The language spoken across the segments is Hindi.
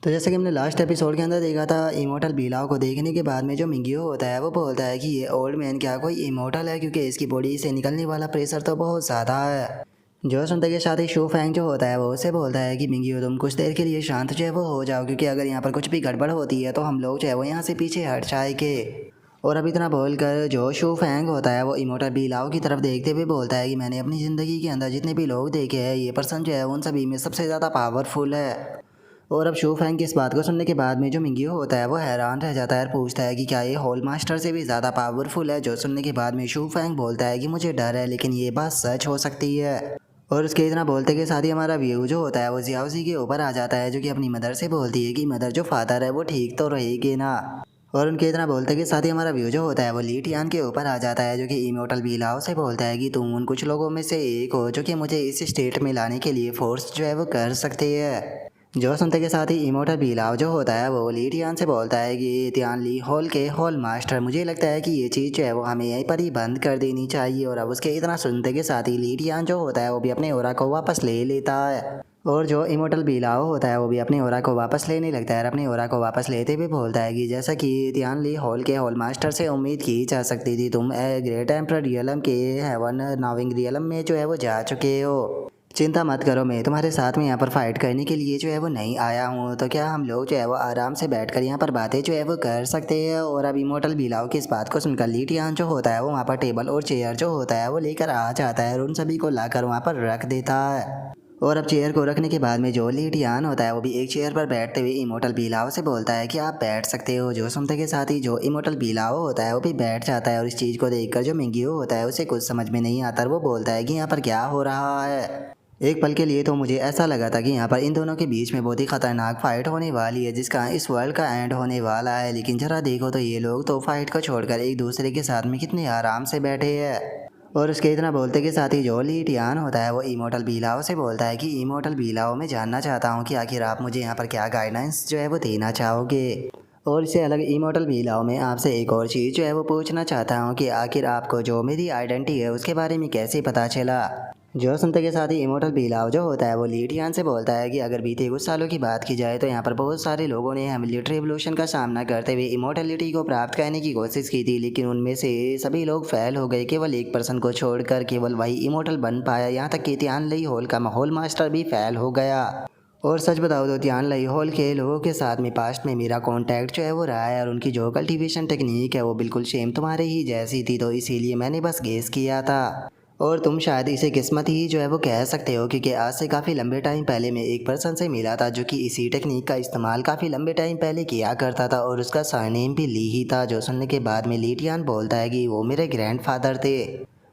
तो जैसे कि हमने लास्ट एपिसोड के अंदर देखा था, इमोर्टल बीलाव को देखने के बाद में जो मिंगियो होता है वो बोलता है कि ये ओल्ड मैन क्या कोई इमोर्टल है, क्योंकि इसकी बॉडी से निकलने वाला प्रेशर तो बहुत ज़्यादा है। जो सुनते के साथ ही शू फैंग जो होता है वो उससे बोलता है कि मिंगियो तुम कुछ देर के लिए शांत जो है वो हो जाओ, क्योंकि अगर यहाँ पर कुछ भी गड़बड़ होती है तो हम लोग जो है वो यहाँ से पीछे हट जाएंगे। और अब इतना बोलकर जो शू फैंग होता है वो इमोर्टल बीलाव की तरफ देखते हुए बोलता है कि मैंने अपनी ज़िंदगी के अंदर जितने भी लोग देखे हैं, ये पर्सन जो है उन सभी में सबसे ज़्यादा पावरफुल है। और अब शू फैंग की इस बात को सुनने के बाद में जो मिंगियो होता है वो हैरान रह जाता है और पूछता है कि क्या ये होल मास्टर से भी ज़्यादा पावरफुल है। जो सुनने के बाद में शू फैंग बोलता है कि मुझे डर है, लेकिन ये बात सच हो सकती है। और उसके इतना बोलते के साथ ही हमारा व्यू जो होता है वो जियाओजी के ऊपर आ जाता है, जो कि अपनी मदर से बोलती है कि मदर जो फादर है वो ठीक तो रहेगी ना। और उनके इतना बोलते के साथ ही हमारा व्यू जो होता है वो ली टियान के ऊपर आ जाता है, जो कि इमोर्टल बीलाओ से बोलता है कि तुम उन कुछ लोगों में से एक हो जो कि मुझे इस स्टेट में लाने के लिए फोर्स जो है वो कर सकते हैं। जो सुनते के साथ ही इमोर्टल बीलाव जो होता है वो ली टियान से बोलता है कि तियान ली हॉल के हॉल मास्टर, मुझे लगता है कि ये चीज़ जो है वो हमें यहीं पर ही बंद कर देनी चाहिए। और अब उसके इतना सुनते के साथ ही ली टियान जो होता है वो भी अपने ओरा को वापस ले लेता है। और जो इमोर्टल बीलाव होता है वो भी अपने ओरा को वापस लेने लगता है और अपने ओरा को वापस लेते हुए बोलता है कि जैसा कि तियान ली हॉल के हॉल मास्टर से उम्मीद की जा सकती थी, तुम ग्रेट एम्परर रियलम के हेवन नाविंग रियलम में जो है वो जा चुके हो। चिंता मत करो, मैं तुम्हारे साथ में यहाँ पर फाइट करने के लिए जो है वो नहीं आया हूँ। तो क्या हम लोग जो है वो आराम से बैठकर यहाँ पर बातें जो है वो कर सकते हैं। और अब इमोर्टल बीलाव की इस बात को सुनकर ली टियान जो होता है वो वहाँ पर टेबल और चेयर जो होता है वो लेकर आ जाता है और उन सभी को लाकर वहाँ पर रख देता है। और अब चेयर को रखने के बाद में जो ली टियान होता है वो भी एक चेयर पर बैठते हुए इमोर्टल बीलाव से बोलता है कि आप बैठ सकते हो। जो सुनते के साथ ही जो इमोर्टल बीलाव होता है वो भी बैठ जाता है। और इस चीज़ को देखकर जो मिंगियो होता है उसे कुछ समझ में नहीं आता और वो बोलता है कि यहाँ पर क्या हो रहा है। एक पल के लिए तो मुझे ऐसा लगा था कि यहाँ पर इन दोनों के बीच में बहुत ही खतरनाक फाइट होने वाली है, जिसका इस वर्ल्ड का एंड होने वाला है। लेकिन जरा देखो तो ये लोग तो फाइट को छोड़कर एक दूसरे के साथ में कितने आराम से बैठे हैं। और उसके इतना बोलते के साथ ही जो ली टियान होता है वो इमोर्टल बीलाव से बोलता है कि इमोर्टल बीलाव, मैं जानना चाहता हूँ कि आखिर आप मुझे यहाँ पर क्या गाइडेंस जो है वो देना चाहोगे। और इससे अलग इमोर्टल बीलाव में आपसे एक और चीज़ जो है वो पूछना चाहता हूँ कि आखिर आपको जो मेरी आइडेंटिटी है उसके बारे में कैसे पता चला। जो सुनते के साथ ही इमोर्टल बीलाव जो होता है वो ली टियान से बोलता है कि अगर बीते कुछ सालों की बात की जाए तो यहाँ पर बहुत सारे लोगों ने मिलिट्री रिवोल्यूशन का सामना करते हुए इमोर्टलिटी को प्राप्त करने की कोशिश की थी, लेकिन उनमें से सभी लोग फेल हो गए। केवल एक पर्सन को छोड़कर केवल वही इमोर्टल बन पाया। यहाँ तक कि तियान लई होल का माहौल मास्टर भी फेल हो गया। और सच बताओ तो तियान लई होल के लोगों के साथ में पास्ट में मेरा कांटेक्ट जो है वो रहा है, और उनकी जो कल्टीवेशन टेक्निक है वो बिल्कुल सेम तुम्हारे ही जैसी थी, तो इसीलिए मैंने बस गेस किया था। और तुम शायद इसे किस्मत ही जो है वो कह सकते हो, क्योंकि आज से काफ़ी लंबे टाइम पहले मैं एक पर्सन से मिला था जो कि इसी टेक्निक का इस्तेमाल काफ़ी लंबे टाइम पहले किया करता था, और उसका सरनेम भी ली ही था। जो सुनने के बाद में ली टियान बोलता है कि वो मेरे ग्रैंडफादर थे।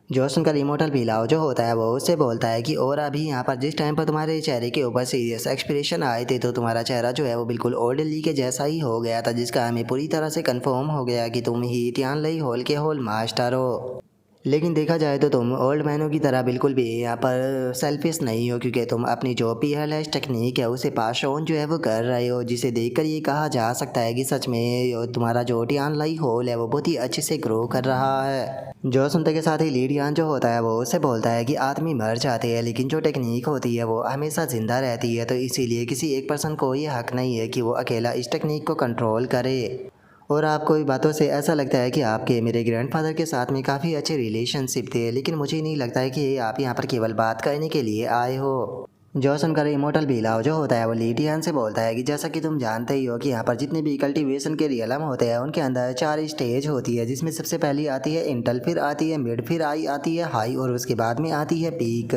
जो सुनकर इमोर्टल बीलाव जो होता है वो उससे बोलता है कि और अभी यहाँ पर जिस टाइम पर तुम्हारे चेहरे के ऊपर सीरियस एक्सप्रेशन आए थे तो तुम्हारा चेहरा जो है वो बिल्कुल ओल्ड ली के जैसा ही हो गया था, जिसका हमें पूरी तरह से कंफर्म हो गया कि तुम ही तियान लई होल के होल मास्टर हो। लेकिन देखा जाए तो तुम ओल्ड मैनों की तरह बिल्कुल भी यहाँ पर सेल्फिश नहीं हो, क्योंकि तुम अपनी जो पीएलएस टेक्निक है उसे पास ऑन जो है वो कर रहे हो, जिसे देखकर ये कहा जा सकता है कि सच में तुम्हारा जो टियान लाई होल है वो बहुत ही अच्छे से ग्रो कर रहा है। जो सुनते के साथ ही लीडियान जो होता है वो उससे बोलता है कि आदमी मर जाते हैं लेकिन जो टेक्निक होती है वो हमेशा जिंदा रहती है, तो इसीलिए किसी एक पर्सन को ये हक नहीं है कि वो अकेला इस टेक्निक को कंट्रोल करे। और आपको इन बातों से ऐसा लगता है कि आपके मेरे ग्रैंडफादर के साथ में काफ़ी अच्छे रिलेशनशिप थे, लेकिन मुझे नहीं लगता है कि आप यहाँ पर केवल बात करने के लिए आए हो। जो सुनकर इमोर्टल बीलाव जो होता है वो ली टियान से बोलता है कि जैसा कि तुम जानते ही हो कि यहाँ पर जितने भी कल्टीवेशन के रियलम होते हैं उनके अंदर 4 स्टेज होती है, जिसमें सबसे पहली आती है इंटल, फिर आती है मिड, फिर आती है हाई, और उसके बाद में आती है पीक।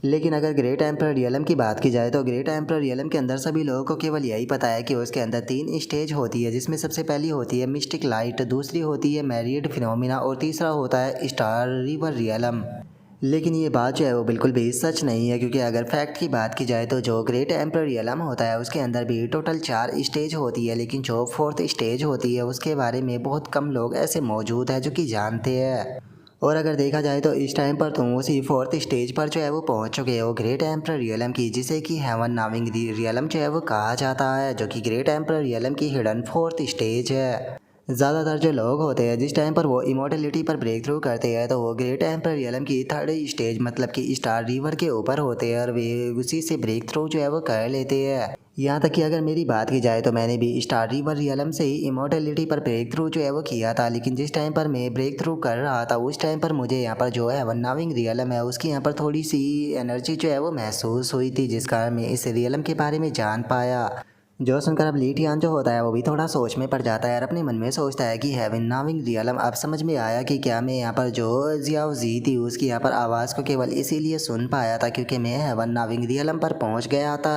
लेकिन अगर ग्रेट एम्परर रियलम की बात की जाए तो ग्रेट एम्परर रियलम के अंदर सभी लोगों को केवल यही पता है कि उसके अंदर 3 स्टेज होती है, जिसमें सबसे पहली होती है मिस्टिक लाइट, दूसरी होती है मैरिड फिनोमिना, और तीसरा होता है स्टार रिवर रियलम। लेकिन ये बात जो है वो बिल्कुल भी सच नहीं है, क्योंकि अगर फैक्ट की बात की जाए तो जो ग्रेट एम्परर रियलम होता है उसके अंदर भी टोटल 4 स्टेज होती है, लेकिन जो 4th स्टेज होती है उसके बारे में बहुत कम लोग ऐसे मौजूद हैं जो कि जानते हैं। और अगर देखा जाए तो इस टाइम पर तुम उसी 4th स्टेज पर जो है वो पहुंच चुके हो ग्रेट एम्परर रियलम की, जिसे कि हेवन नाविंग रियलम जो है वो कहा जाता है, जो कि ग्रेट एम्परर रियलम की हिडन 4th स्टेज है। ज़्यादातर जो लोग होते हैं जिस टाइम पर वो इमोर्टलिटी पर ब्रेक थ्रू करते हैं तो वो ग्रेट एम्पर रियलम की थर्ड स्टेज मतलब कि स्टार रिवर के ऊपर होते हैं और वे उसी से ब्रेक थ्रू जो है वो कर लेते हैं। यहाँ तक कि अगर मेरी बात की जाए तो मैंने भी स्टार रिवर रियलम से ही इमोर्टलिटी पर ब्रेक थ्रू जो है वो किया था, लेकिन जिस टाइम पर मैं ब्रेक थ्रू कर रहा था उस टाइम पर मुझे यहाँ पर जो है वन नाविंग रियलम है उसकी यहाँ पर थोड़ी सी एनर्जी जो है वो महसूस हुई थी, जिस कारण मैं इस रियलम के बारे में जान पाया। जो सुनकर अब लीटियान जो होता है वो भी थोड़ा सोच में पड़ जाता है और अपने मन में सोचता है कि हेवन नाविंग रियलम। अब समझ में आया कि क्या मैं यहाँ पर जो जियाओ जी थी उसकी यहाँ पर आवाज़ को केवल इसीलिए सुन पाया था क्योंकि मैं हेवन नाविंग रियलम पर पहुँच गया था।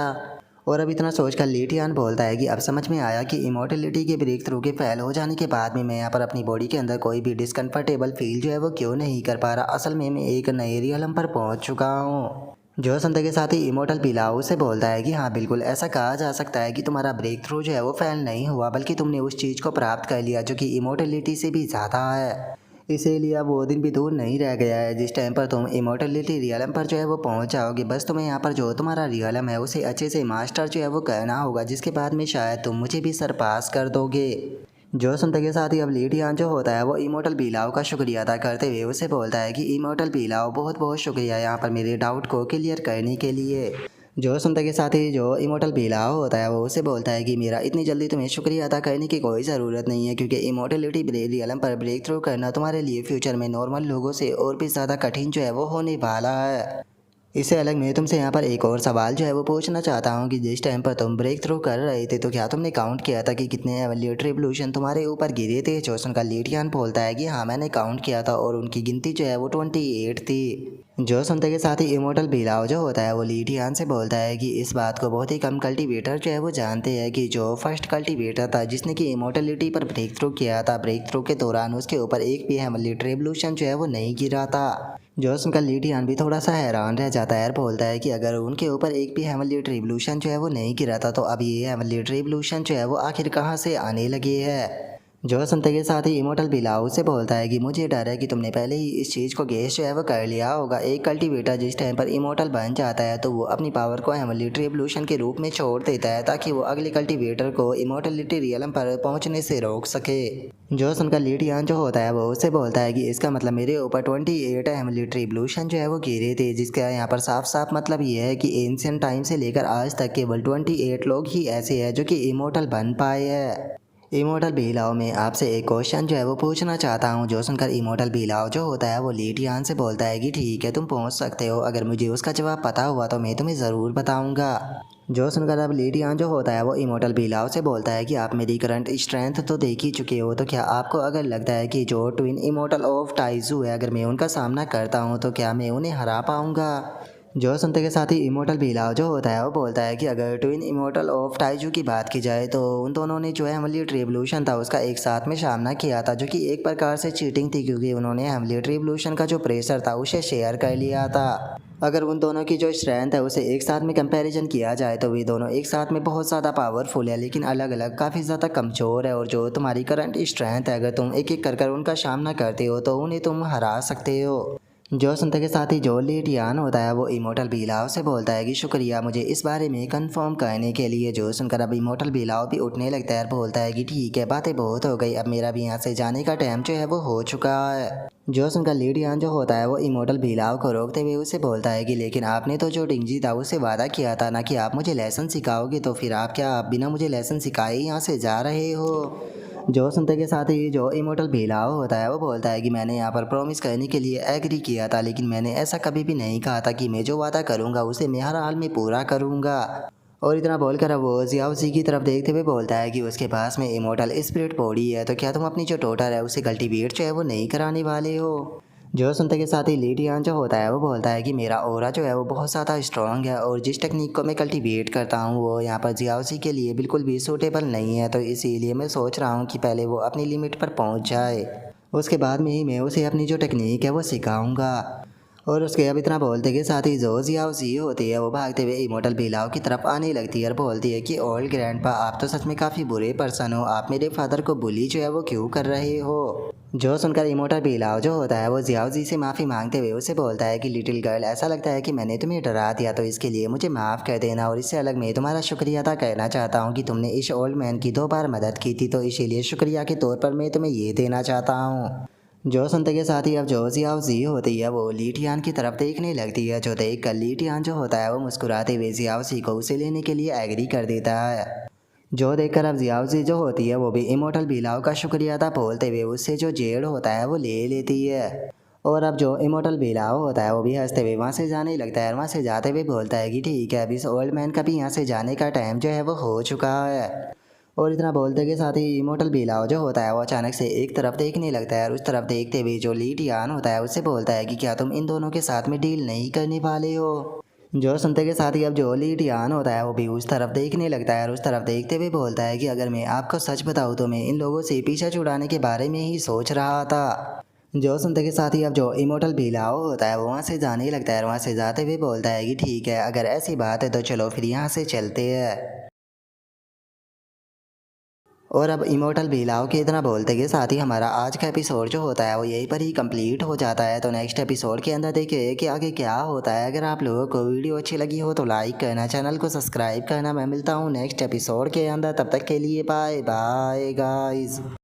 और अब इतना सोचकर लीटियान बोलता है कि अब समझ में आया कि इमोर्टलिटी के ब्रेक थ्रू के फेल हो जाने के बाद में मैं यहाँ पर अपनी बॉडी के अंदर कोई भी डिस्कम्फर्टेबल फील जो है वो क्यों नहीं कर पा रहा। असल में मैं एक नए रियलम पर पहुँच चुका हूँ। जो सुनते के साथ ही इमोर्टल पिलाओ से बोलता है कि हाँ बिल्कुल ऐसा कहा जा सकता है कि तुम्हारा ब्रेक थ्रू जो है वो फेल नहीं हुआ बल्कि तुमने उस चीज़ को प्राप्त कर लिया जो कि इमोर्टलिटी से भी ज़्यादा है। इसीलिए अब वो दिन भी दूर नहीं रह गया है जिस टाइम पर तुम इमोर्टलिटी रियलम पर जो है वो पहुंच जाओगे। बस तुम्हें यहाँ पर जो तुम्हारा रियलम है उसे अच्छे से मास्टर जो है वो करना होगा, जिसके बाद में शायद तुम मुझे भी सरपास कर दोगे। जो सुनते के साथ ही अब लीडियान जो होता है वो इमोर्टल बिलाव का शुक्रिया अदा करते हुए उसे बोलता है कि इमोर्टल बिलाव बहुत बहुत शुक्रिया यहाँ पर मेरे डाउट को क्लियर करने के लिए। जो सुनते के साथ ही जो इमोर्टल बिलाव होता है वो उसे बोलता है कि मेरा इतनी जल्दी तुम्हें शुक्रिया अदा करने की कोई ज़रूरत नहीं है क्योंकि इमोर्टलिटी रियलम पर ब्रेक थ्रू करना तुम्हारे लिए फ्यूचर में नॉर्मल लोगों से और भी ज़्यादा कठिन जो है वो होने वाला है। इससे अलग मैं तुमसे यहाँ पर एक और सवाल जो है वो पूछना चाहता हूँ कि जिस टाइम पर तुम ब्रेक थ्रू कर रहे थे तो क्या तुमने काउंट किया था कि कितने एवोल्यूटरी एवोल्यूशन तुम्हारे ऊपर गिरे थे। जोसन का लीटियान बोलता है कि हाँ मैंने काउंट किया था और उनकी गिनती जो है वो 28 थी। जो सुनते के साथ ही इमोर्टल बिलाव जो होता है वो लीटियान से बोलता है कि इस बात को बहुत ही कम कल्टीवेटर जो है वो जानते हैं कि जो फर्स्ट कल्टीवेटर था जिसने कि इमोर्टलिटी पर ब्रेक थ्रू किया था, ब्रेक थ्रू के दौरान उसके ऊपर एक भी एवोल्यूटरी एवोल्यूशन जो है वो नहीं गिरा था। जो सुनकर लीडियान भी थोड़ा सा हैरान रह जाता है और बोलता है कि अगर उनके ऊपर एक भी हेवनली रिवोल्यूशन जो है वो नहीं गिरा था तो अब ये हेवनली रिवोल्यूशन जो है वो आखिर कहाँ से आने लगी है। जो सुनते के साथ ही इमोर्टल बिलाव से बोलता है कि मुझे डर है कि तुमने पहले ही इस चीज़ को गेस जो है वो कर लिया होगा। एक कल्टीवेटर जिस टाइम पर इमोर्टल बन जाता है तो वो अपनी पावर को हेवनली एवोल्यूशन के रूप में छोड़ देता है ताकि वो अगले कल्टीवेटर को इमोर्टलिटी रियलम पर पहुंचने से रोक सके। जो सुनकर लीडियान जो होता है वो उससे बोलता है कि इसका मतलब मेरे ऊपर 28 हेवनली एवोल्यूशन जो है वो गिरे थे, जिसका यहाँ पर साफ साफ मतलब ये है कि एंशिएंट टाइम से लेकर आज तक केवल 28 लोग ही ऐसे हैं जो कि इमोर्टल बन पाए हैं। इमोर्टल बिलाव में आपसे एक क्वेश्चन जो है वो पूछना चाहता हूँ। जो सुनकर इमोर्टल बिलाव जो होता है वो लीटियान से बोलता है कि ठीक है तुम पहुँच सकते हो, अगर मुझे उसका जवाब पता हुआ तो मैं तुम्हें ज़रूर बताऊँगा। जो सुनकर अब लीटियान जो होता है वो इमोर्टल बिलाव से बोलता है कि आप मेरी करंट स्ट्रेंथ तो देख ही चुके हो, तो क्या आपको अगर लगता है कि जो ट्विन इमोर्टल ऑफ टाइजू है अगर मैं उनका सामना करता हूँ तो क्या मैं उन्हें हरा पाऊँगा। जो सुनते के साथ ही इमोर्टल बिलाव जो होता है वो बोलता है कि अगर ट्विन इमोर्टल ऑफ टाइजू की बात की जाए तो उन दोनों ने जो है हेवनली रिवोल्यूशन था उसका एक साथ में सामना किया था, जो कि एक प्रकार से चीटिंग थी क्योंकि उन्होंने हेवनली रिवोल्यूशन का जो प्रेशर था उसे शेयर कर लिया था। अगर उन दोनों की जो स्ट्रेंथ है उसे एक साथ में कंपैरिजन किया जाए तो वे दोनों एक साथ में बहुत ज़्यादा पावरफुल है लेकिन अलग अलग काफ़ी ज़्यादा कमज़ोर है। और जो तुम्हारी करंट स्ट्रेंथ है अगर तुम एक एक कर उनका सामना करते हो तो उन्हें तुम हरा सकते हो। जो सुनते के साथ ही जो लीटियान होता है वो इमोर्टल बिलाव से बोलता है कि शुक्रिया मुझे इस बारे में कंफर्म करने के लिए। जो सुनकर अब इमोर्टल बिलाव भी उठने लगता है, बोलता है कि ठीक है बातें बहुत हो गई, अब मेरा भी यहाँ से जाने का टाइम जो है वो हो चुका है। जो सुनकर लीडियान जो होता है वो इमोर्टल बिलाव को रोकते हुए उसे बोलता है कि लेकिन आपने तो जो डिंगजी था उसे वादा किया था ना कि आप मुझे लेसन सिखाओगे, तो फिर आप बिना मुझे लेसन सिखाए यहाँ से जा रहे हो। जो सुनते के साथ ही जो इमोर्टल बिलाव होता है वो बोलता है कि मैंने यहाँ पर प्रॉमिस करने के लिए एग्री किया था लेकिन मैंने ऐसा कभी भी नहीं कहा था कि मैं जो वादा करूँगा उसे मैं हर हाल में पूरा करूँगा। और इतना बोलकर अब वो जियाओजी की तरफ देखते हुए बोलता है कि उसके पास में इमोर्टल स्पिरिट बॉडी है, तो क्या तुम अपनी जो डॉटर है उसे कल्टीवेट जो है वो नहीं कराने वाले हो। जो सुनते के साथ ही लीडियान जो होता है वो बोलता है कि मेरा ऑरा जो है वो बहुत ज़्यादा स्ट्रॉन्ग है और जिस टेक्निक को मैं कल्टीवेट करता हूँ वो यहाँ पर जियाओजी के लिए बिल्कुल भी सूटेबल नहीं है, तो इसीलिए मैं सोच रहा हूँ कि पहले वो अपनी लिमिट पर पहुँच जाए, उसके बाद में ही मैं उसे अपनी जो टेक्निक है वो सिखाऊँगा। और उसके अब इतना बोलते के साथ ही जो जियाओजी होती है वो भागते हुए इमोर्टल बिलाव की तरफ आने लगती है और बोलती है कि ओल्ड ग्रैंडपा आप तो सच में काफ़ी बुरे पर्सन हो, आप मेरे फादर को बुली जो है वो क्यों कर रहे हो। जो सुनकर इमोटल बिलाव जो होता है वो जियाओजी से माफ़ी मांगते हुए उसे बोलता है कि लिटिल गर्ल, ऐसा लगता है कि मैंने तुम्हें डरा दिया, तो इसके लिए मुझे माफ़ कर देना, और इससे अलग मैं तुम्हारा शुक्रिया अदा करना चाहता हूँ कि तुमने इस ओल्ड मैन की 2 बार मदद की थी, तो इसीलिए शुक्रिया के तौर पर मैं तुम्हें ये देना चाहता हूँ। जो सुनते के साथ ही अब जो जियाओजी होती है वो लीटियान की तरफ देखने लगती है, जो देख कर लीटियान जो होता है वो मुस्कुराते हुए जियाओजी को उसे लेने के लिए एग्री कर देता है। जो देखकर अब जियाओजी जो होती है वो भी इमोटल बिलाव का शुक्रिया अदा बोलते हुए उससे जो जेड होता है वो ले लेती है। और अब जो इमोटल बिलाव होता है वो भी हंसते हुए वहाँ से जाने लगता है, और वहाँ से जाते हुए बोलता है कि ठीक है, अब इस ओल्ड मैन का भी यहाँ से जाने का टाइम जो है वो हो चुका है। और इतना बोलते के साथ ही इमोटल बिलाव जो होता है वो अचानक से एक तरफ देखने लगता है, और उस तरफ देखते हुए जो लीटियान होता है उससे बोलता है कि क्या तुम इन दोनों के साथ में डील नहीं करने वाले हो। जो सुनते के साथ ही अब जो लीटियान होता है वो भी उस तरफ देखने लगता है, और उस तरफ देखते हुए बोलता है कि अगर मैं आपको सच बताऊं तो मैं इन लोगों से पीछा छुड़ाने के बारे में ही सोच रहा था। जो सुनते के साथ ही अब जो इमोटल बिलाव होता है वो वहाँ से जाने लगता है, और वहाँ से जाते हुए बोलता है कि ठीक है, अगर ऐसी बात है तो चलो फिर यहाँ से चलते हैं। और अब इमोटल बिलाव के इतना बोलते के साथ ही हमारा आज का एपिसोड जो होता है वो यहीं पर ही कंप्लीट हो जाता है। तो नेक्स्ट एपिसोड के अंदर देखिए कि आगे क्या होता है। अगर आप लोगों को वीडियो अच्छी लगी हो तो लाइक करना, चैनल को सब्सक्राइब करना। मैं मिलता हूँ नेक्स्ट एपिसोड के अंदर, तब तक के लिए बाय बाय गाइस।